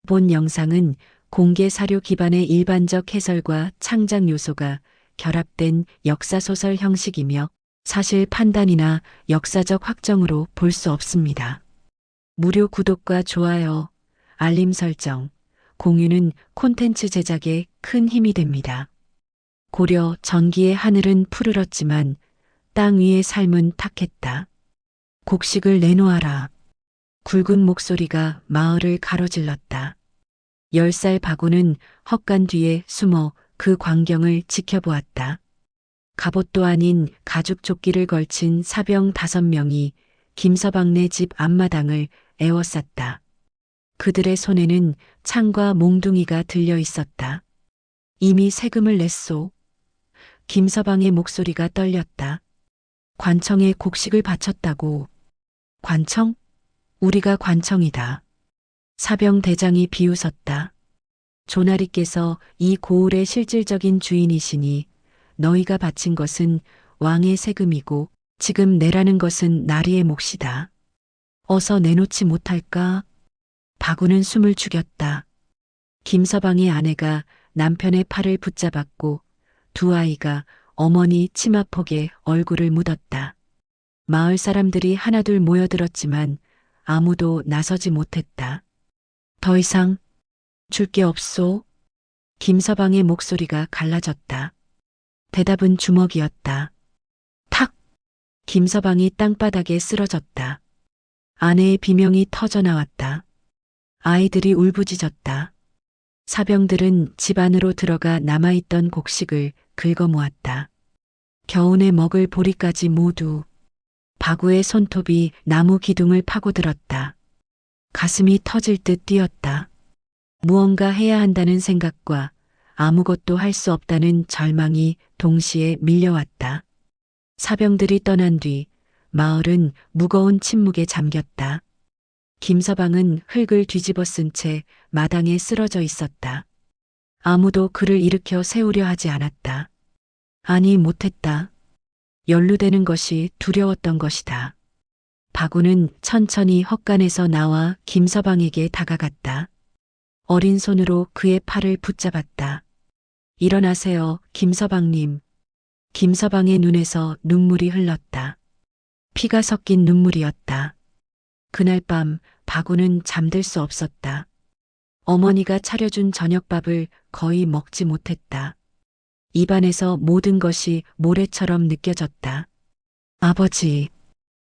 본 영상은 공개 사료 기반의 일반적 해설과 창작 요소가 결합된 역사소설 형식이며 사실 판단이나 역사적 확정으로 볼 수 없습니다. 무료 구독과 좋아요, 알림 설정, 공유는 콘텐츠 제작에 큰 힘이 됩니다. 고려 전기의 하늘은 푸르렀지만 땅 위의 삶은 탁했다. 곡식을 내놓아라. 굵은 목소리가 마을을 가로질렀다. 10살 바구는 헛간 뒤에 숨어 그 광경을 지켜보았다. 갑옷도 아닌 가죽 조끼를 걸친 사병 5명이 김서방네 집 앞마당을 에워쌌다. 그들의 손에는 창과 몽둥이가 들려 있었다. 이미 세금을 냈소. 김서방의 목소리가 떨렸다. 관청에 곡식을 바쳤다고. 관청? 우리가 관청이다. 사병 대장이 비웃었다. 조나리께서 이 고을의 실질적인 주인이시니 너희가 바친 것은 왕의 세금이고 지금 내라는 것은 나리의 몫이다. 어서 내놓지 못할까? 바구는 숨을 죽였다. 김서방의 아내가 남편의 팔을 붙잡았고 두 아이가 어머니 치마폭에 얼굴을 묻었다. 마을 사람들이 하나둘 모여들었지만 아무도 나서지 못했다. 더 이상 줄 게 없소? 김서방의 목소리가 갈라졌다. 대답은 주먹이었다. 탁! 김서방이 땅바닥에 쓰러졌다. 아내의 비명이 터져나왔다. 아이들이 울부짖었다. 사병들은 집 안으로 들어가 남아있던 곡식을 긁어모았다. 겨우내 먹을 보리까지 모두. 바구의 손톱이 나무 기둥을 파고들었다. 가슴이 터질 듯 뛰었다. 무언가 해야 한다는 생각과 아무것도 할 수 없다는 절망이 동시에 밀려왔다. 사병들이 떠난 뒤 마을은 무거운 침묵에 잠겼다. 김서방은 흙을 뒤집어 쓴 채 마당에 쓰러져 있었다. 아무도 그를 일으켜 세우려 하지 않았다. 아니, 못했다. 연루되는 것이 두려웠던 것이다. 바구는 천천히 헛간에서 나와 김서방에게 다가갔다. 어린 손으로 그의 팔을 붙잡았다. 일어나세요, 김서방님. 김서방의 눈에서 눈물이 흘렀다. 피가 섞인 눈물이었다. 그날 밤 바구는 잠들 수 없었다. 어머니가 차려준 저녁밥을 거의 먹지 못했다. 입안에서 모든 것이 모래처럼 느껴졌다. 아버지.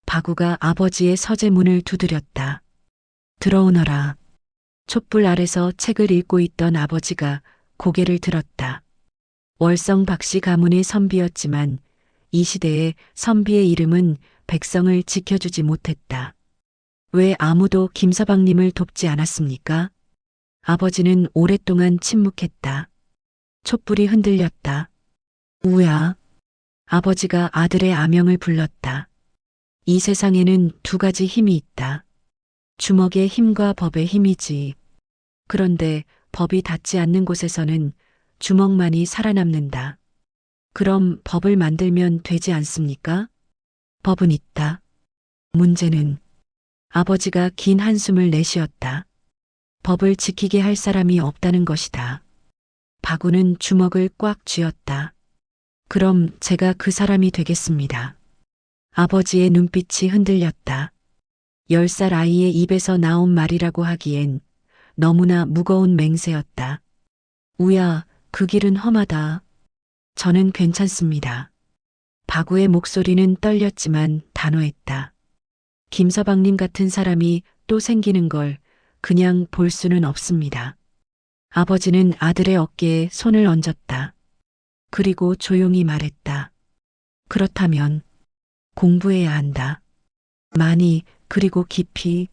바구가 아버지의 서재문을 두드렸다. 들어오너라. 촛불 아래서 책을 읽고 있던 아버지가 고개를 들었다. 월성 박씨 가문의 선비였지만 이 시대의 선비의 이름은 백성을 지켜주지 못했다. 왜 아무도 김서방님을 돕지 않았습니까? 아버지는 오랫동안 침묵했다. 촛불이 흔들렸다. 우야. 아버지가 아들의 아명을 불렀다. 이 세상에는 두 가지 힘이 있다. 주먹의 힘과 법의 힘이지. 그런데 법이 닿지 않는 곳에서는 주먹만이 살아남는다. 그럼 법을 만들면 되지 않습니까? 법은 있다. 문제는 아버지가 긴 한숨을 내쉬었다. 법을 지키게 할 사람이 없다는 것이다. 바구는 주먹을 꽉 쥐었다. 그럼 제가 그 사람이 되겠습니다. 아버지의 눈빛이 흔들렸다. 10살 아이의 입에서 나온 말이라고 하기엔 너무나 무거운 맹세였다. 우야, 그 길은 험하다. 저는 괜찮습니다. 바구의 목소리는 떨렸지만 단호했다. 김서방님 같은 사람이 또 생기는 걸 그냥 볼 수는 없습니다. 아버지는 아들의 어깨에 손을 얹었다. 그리고 조용히 말했다. 그렇다면 공부해야 한다. 많이, 그리고 깊이.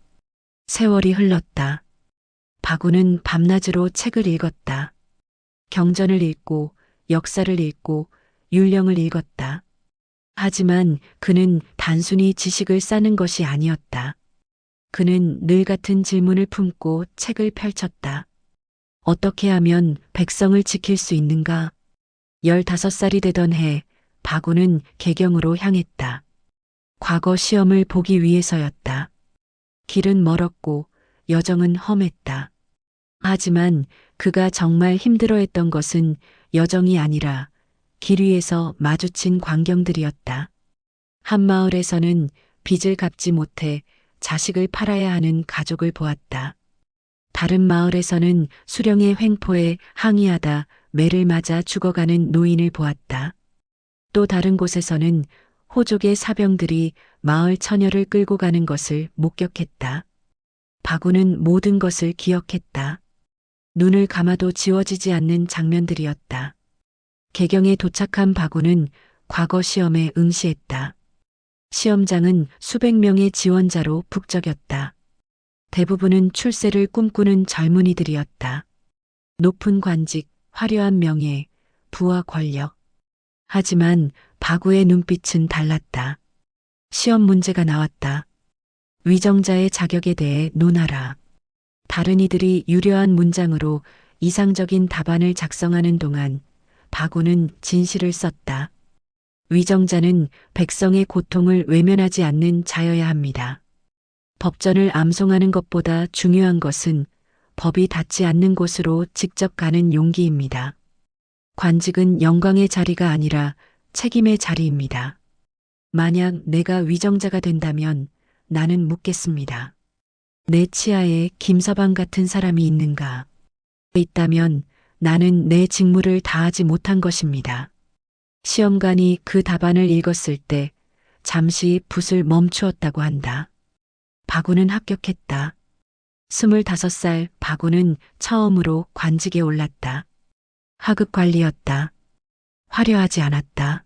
세월이 흘렀다. 바구는 밤낮으로 책을 읽었다. 경전을 읽고 역사를 읽고 율령을 읽었다. 하지만 그는 단순히 지식을 쌓는 것이 아니었다. 그는 늘 같은 질문을 품고 책을 펼쳤다. 어떻게 하면 백성을 지킬 수 있는가? 15살이 되던 해 바구는 개경으로 향했다. 과거 시험을 보기 위해서였다. 길은 멀었고 여정은 험했다. 하지만 그가 정말 힘들어했던 것은 여정이 아니라 길 위에서 마주친 광경들이었다. 한 마을에서는 빚을 갚지 못해 자식을 팔아야 하는 가족을 보았다. 다른 마을에서는 수령의 횡포에 항의하다 매를 맞아 죽어가는 노인을 보았다. 또 다른 곳에서는 호족의 사병들이 마을 처녀를 끌고 가는 것을 목격했다. 바구는 모든 것을 기억했다. 눈을 감아도 지워지지 않는 장면들이었다. 개경에 도착한 바구는 과거 시험에 응시했다. 시험장은 수백 명의 지원자로 북적였다. 대부분은 출세를 꿈꾸는 젊은이들이었다. 높은 관직, 화려한 명예, 부와 권력. 하지만 바구의 눈빛은 달랐다. 시험 문제가 나왔다. 위정자의 자격에 대해 논하라. 다른 이들이 유려한 문장으로 이상적인 답안을 작성하는 동안 바구는 진실을 썼다. 위정자는 백성의 고통을 외면하지 않는 자여야 합니다. 법전을 암송하는 것보다 중요한 것은 법이 닿지 않는 곳으로 직접 가는 용기입니다. 관직은 영광의 자리가 아니라 책임의 자리입니다. 만약 내가 위정자가 된다면 나는 묻겠습니다. 내 치하에 김서방 같은 사람이 있는가? 있다면 나는 내 직무를 다하지 못한 것입니다. 시험관이 그 답안을 읽었을 때 잠시 붓을 멈추었다고 한다. 바구는 합격했다. 25살 바구는 처음으로 관직에 올랐다. 하급 관리였다. 화려하지 않았다.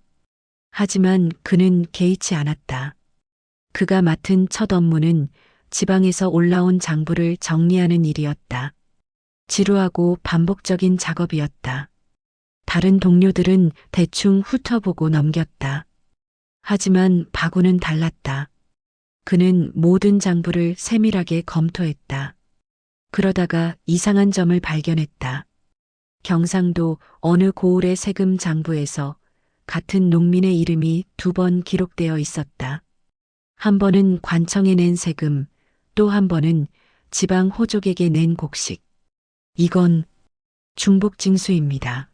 하지만 그는 개의치 않았다. 그가 맡은 첫 업무는 지방에서 올라온 장부를 정리하는 일이었다. 지루하고 반복적인 작업이었다. 다른 동료들은 대충 훑어보고 넘겼다. 하지만 바구는 달랐다. 그는 모든 장부를 세밀하게 검토했다. 그러다가 이상한 점을 발견했다. 경상도 어느 고을의 세금 장부에서 같은 농민의 이름이 2번 기록되어 있었다. 한 번은 관청에 낸 세금, 또 한 번은 지방 호족에게 낸 곡식. 이건 중복징수입니다.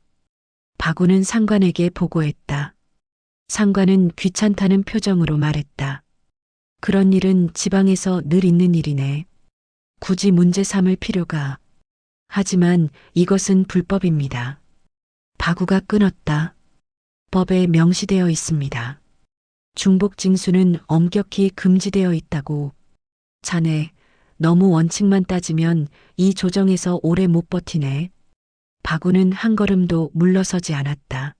바구는 상관에게 보고했다. 상관은 귀찮다는 표정으로 말했다. 그런 일은 지방에서 늘 있는 일이네. 굳이 문제 삼을 필요가. 하지만 이것은 불법입니다. 바구가 끊었다. 법에 명시되어 있습니다. 중복징수는 엄격히 금지되어 있다고. 자네, 너무 원칙만 따지면 이 조정에서 오래 못 버티네. 바구는 한 걸음도 물러서지 않았다.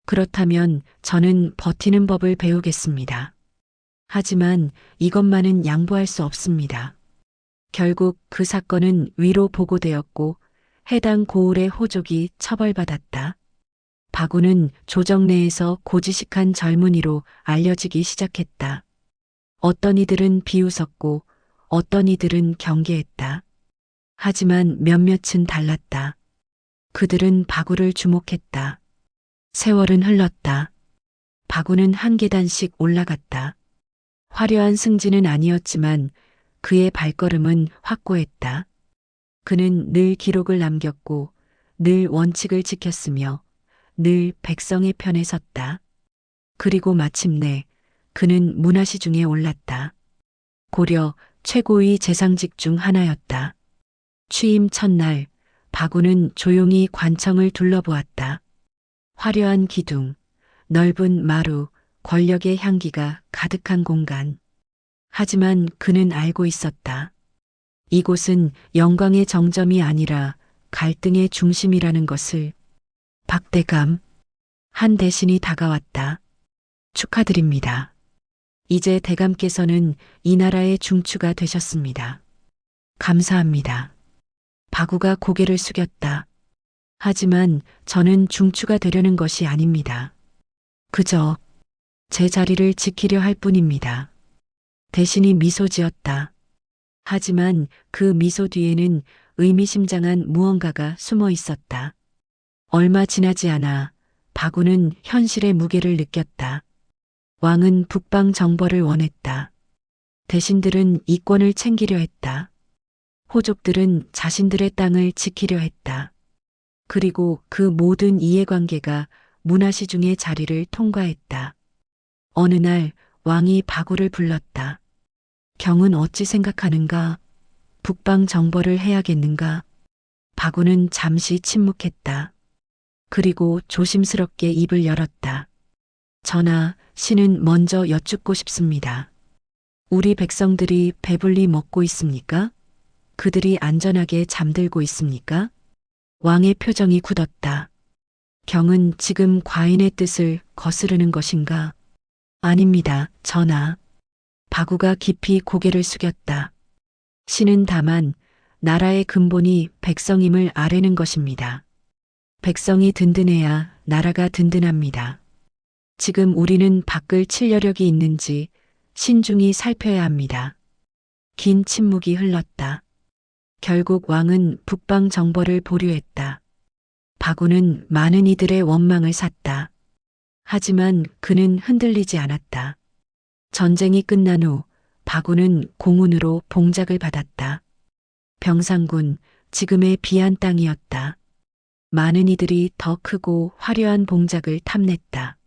그렇다면 저는 버티는 법을 배우겠습니다. 하지만 이것만은 양보할 수 없습니다. 결국 그 사건은 위로 보고되었고 해당 고을의 호족이 처벌받았다. 바구는 조정 내에서 고지식한 젊은이로 알려지기 시작했다. 어떤 이들은 비웃었고 어떤 이들은 경계했다. 하지만 몇몇은 달랐다. 그들은 바구를 주목했다. 세월은 흘렀다. 바구는 한 계단씩 올라갔다. 화려한 승진은 아니었지만 그의 발걸음은 확고했다. 그는 늘 기록을 남겼고 늘 원칙을 지켰으며 늘 백성의 편에 섰다. 그리고 마침내 그는 문화시중에 올랐다. 고려 최고의 재상직 중 하나였다. 취임 첫날 바구는 조용히 관청을 둘러보았다. 화려한 기둥, 넓은 마루, 권력의 향기가 가득한 공간. 하지만 그는 알고 있었다. 이곳은 영광의 정점이 아니라 갈등의 중심이라는 것을. 박대감, 한 대신이 다가왔다. 축하드립니다. 이제 대감께서는 이 나라의 중추가 되셨습니다. 감사합니다. 바구가 고개를 숙였다. 하지만 저는 중추가 되려는 것이 아닙니다. 그저 제 자리를 지키려 할 뿐입니다. 대신이 미소 지었다. 하지만 그 미소 뒤에는 의미심장한 무언가가 숨어 있었다. 얼마 지나지 않아 바구는 현실의 무게를 느꼈다. 왕은 북방 정벌을 원했다. 대신들은 이권을 챙기려 했다. 호족들은 자신들의 땅을 지키려 했다. 그리고 그 모든 이해관계가 문화시중의 자리를 통과했다. 어느 날 왕이 바구를 불렀다. 경은 어찌 생각하는가? 북방 정벌을 해야겠는가? 바구는 잠시 침묵했다. 그리고 조심스럽게 입을 열었다. 전하, 신은 먼저 여쭙고 싶습니다. 우리 백성들이 배불리 먹고 있습니까? 그들이 안전하게 잠들고 있습니까? 왕의 표정이 굳었다. 경은 지금 과인의 뜻을 거스르는 것인가? 아닙니다, 전하. 바구가 깊이 고개를 숙였다. 신은 다만 나라의 근본이 백성임을 아뢰는 것입니다. 백성이 든든해야 나라가 든든합니다. 지금 우리는 밖을 칠 여력이 있는지 신중히 살펴야 합니다. 긴 침묵이 흘렀다. 결국 왕은 북방 정벌을 보류했다. 바구는 많은 이들의 원망을 샀다. 하지만 그는 흔들리지 않았다. 전쟁이 끝난 후 바구는 공운으로 봉작을 받았다. 병상군, 지금의 비안 땅이었다. 많은 이들이 더 크고 화려한 봉작을 탐냈다.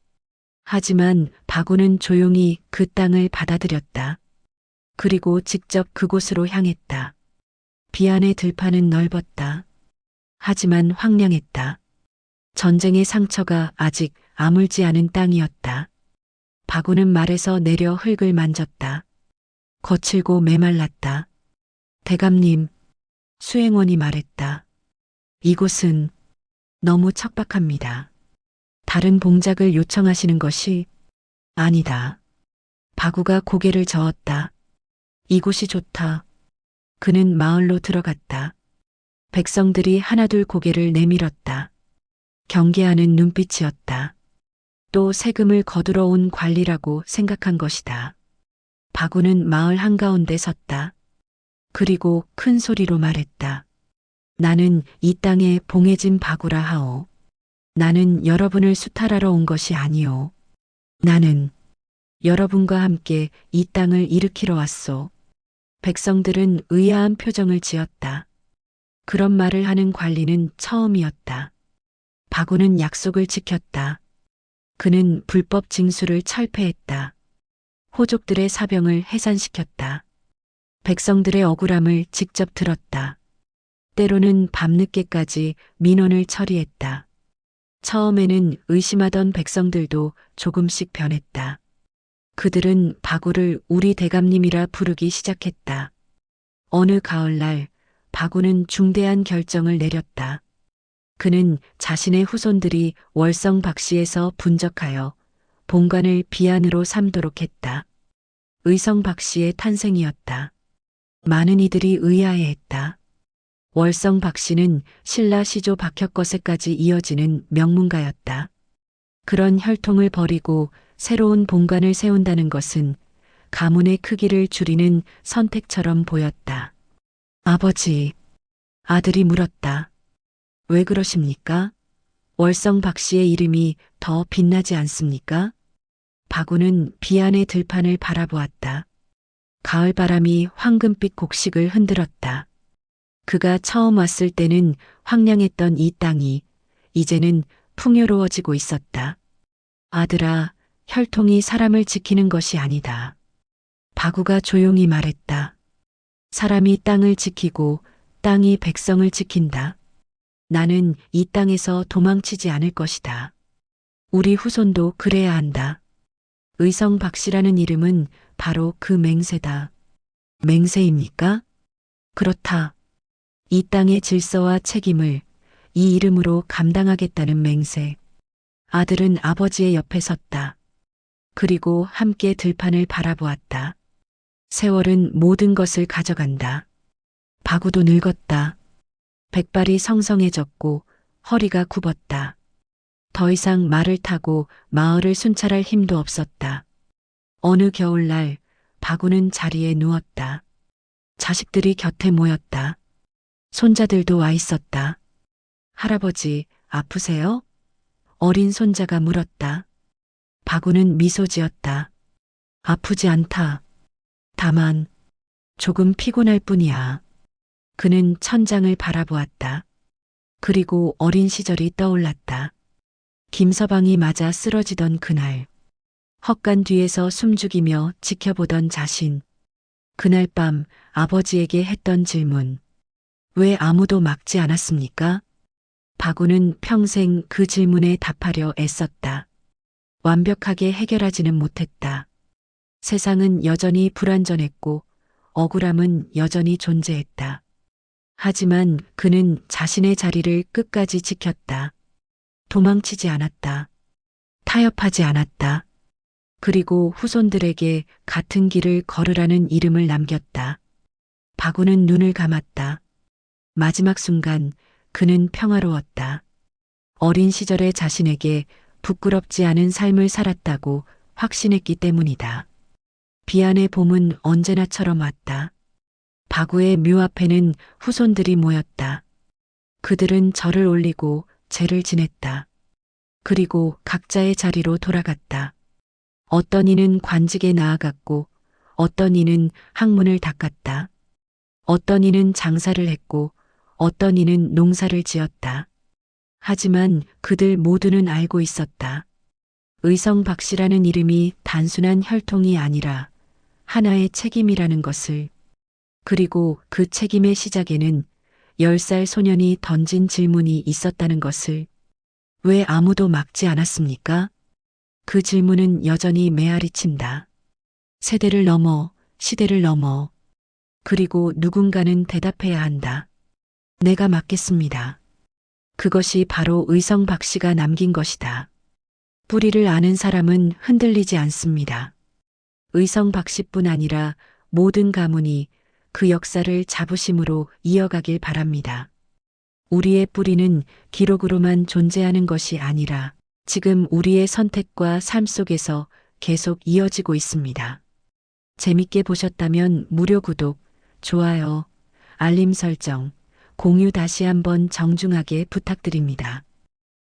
하지만 바구는 조용히 그 땅을 받아들였다. 그리고 직접 그곳으로 향했다. 비안의 들판은 넓었다. 하지만 황량했다. 전쟁의 상처가 아직 아물지 않은 땅이었다. 바구는 말에서 내려 흙을 만졌다. 거칠고 메말랐다. 대감님, 수행원이 말했다. 이곳은 너무 척박합니다. 다른 봉작을 요청하시는 것이 아니다. 바구가 고개를 저었다. 이곳이 좋다. 그는 마을로 들어갔다. 백성들이 하나둘 고개를 내밀었다. 경계하는 눈빛이었다. 또 세금을 거두러 온 관리라고 생각한 것이다. 바구는 마을 한가운데 섰다. 그리고 큰 소리로 말했다. 나는 이 땅에 봉해진 바구라 하오. 나는 여러분을 수탈하러 온 것이 아니오. 나는 여러분과 함께 이 땅을 일으키러 왔소. 백성들은 의아한 표정을 지었다. 그런 말을 하는 관리는 처음이었다. 바구는 약속을 지켰다. 그는 불법 징수를 철폐했다. 호족들의 사병을 해산시켰다. 백성들의 억울함을 직접 들었다. 때로는 밤늦게까지 민원을 처리했다. 처음에는 의심하던 백성들도 조금씩 변했다. 그들은 바구를 우리 대감님이라 부르기 시작했다. 어느 가을날 바구는 중대한 결정을 내렸다. 그는 자신의 후손들이 월성 박씨에서 분적하여 본관을 비안으로 삼도록 했다. 의성 박씨의 탄생이었다. 많은 이들이 의아해했다. 월성 박씨는 신라 시조 박혁거세까지 이어지는 명문가였다. 그런 혈통을 버리고 새로운 본관을 세운다는 것은 가문의 크기를 줄이는 선택처럼 보였다. 아버지, 아들이 물었다. 왜 그러십니까? 월성 박씨의 이름이 더 빛나지 않습니까? 바구는 비안의 들판을 바라보았다. 가을바람이 황금빛 곡식을 흔들었다. 그가 처음 왔을 때는 황량했던 이 땅이 이제는 풍요로워지고 있었다. 아들아, 혈통이 사람을 지키는 것이 아니다. 바구가 조용히 말했다. 사람이 땅을 지키고 땅이 백성을 지킨다. 나는 이 땅에서 도망치지 않을 것이다. 우리 후손도 그래야 한다. 의성 박씨라는 이름은 바로 그 맹세다. 맹세입니까? 그렇다. 이 땅의 질서와 책임을 이 이름으로 감당하겠다는 맹세. 아들은 아버지의 옆에 섰다. 그리고 함께 들판을 바라보았다. 세월은 모든 것을 가져간다. 바구도 늙었다. 백발이 성성해졌고 허리가 굽었다. 더 이상 말을 타고 마을을 순찰할 힘도 없었다. 어느 겨울날 바구는 자리에 누웠다. 자식들이 곁에 모였다. 손자들도 와 있었다. 할아버지, 아프세요? 어린 손자가 물었다. 바구는 미소 지었다. 아프지 않다. 다만 조금 피곤할 뿐이야. 그는 천장을 바라보았다. 그리고 어린 시절이 떠올랐다. 김서방이 맞아 쓰러지던 그날. 헛간 뒤에서 숨죽이며 지켜보던 자신. 그날 밤 아버지에게 했던 질문. 왜 아무도 막지 않았습니까? 박우는 평생 그 질문에 답하려 애썼다. 완벽하게 해결하지는 못했다. 세상은 여전히 불완전했고 억울함은 여전히 존재했다. 하지만 그는 자신의 자리를 끝까지 지켰다. 도망치지 않았다. 타협하지 않았다. 그리고 후손들에게 같은 길을 걸으라는 이름을 남겼다. 박우는 눈을 감았다. 마지막 순간 그는 평화로웠다. 어린 시절의 자신에게 부끄럽지 않은 삶을 살았다고 확신했기 때문이다. 비안의 봄은 언제나처럼 왔다. 박우의 묘 앞에는 후손들이 모였다. 그들은 절을 올리고 제를 지냈다. 그리고 각자의 자리로 돌아갔다. 어떤 이는 관직에 나아갔고 어떤 이는 학문을 닦았다. 어떤 이는 장사를 했고 어떤 이는 농사를 지었다. 하지만 그들 모두는 알고 있었다. 의성박씨라는 이름이 단순한 혈통이 아니라 하나의 책임이라는 것을. 그리고 그 책임의 시작에는 10살 소년이 던진 질문이 있었다는 것을. 왜 아무도 막지 않았습니까? 그 질문은 여전히 메아리친다. 세대를 넘어, 시대를 넘어. 그리고 누군가는 대답해야 한다. 내가 막겠습니다. 그것이 바로 의성박씨가 남긴 것이다. 뿌리를 아는 사람은 흔들리지 않습니다. 의성박씨뿐 아니라 모든 가문이 그 역사를 자부심으로 이어가길 바랍니다. 우리의 뿌리는 기록으로만 존재하는 것이 아니라 지금 우리의 선택과 삶 속에서 계속 이어지고 있습니다. 재밌게 보셨다면 무료 구독, 좋아요, 알림 설정, 공유 다시 한번 정중하게 부탁드립니다.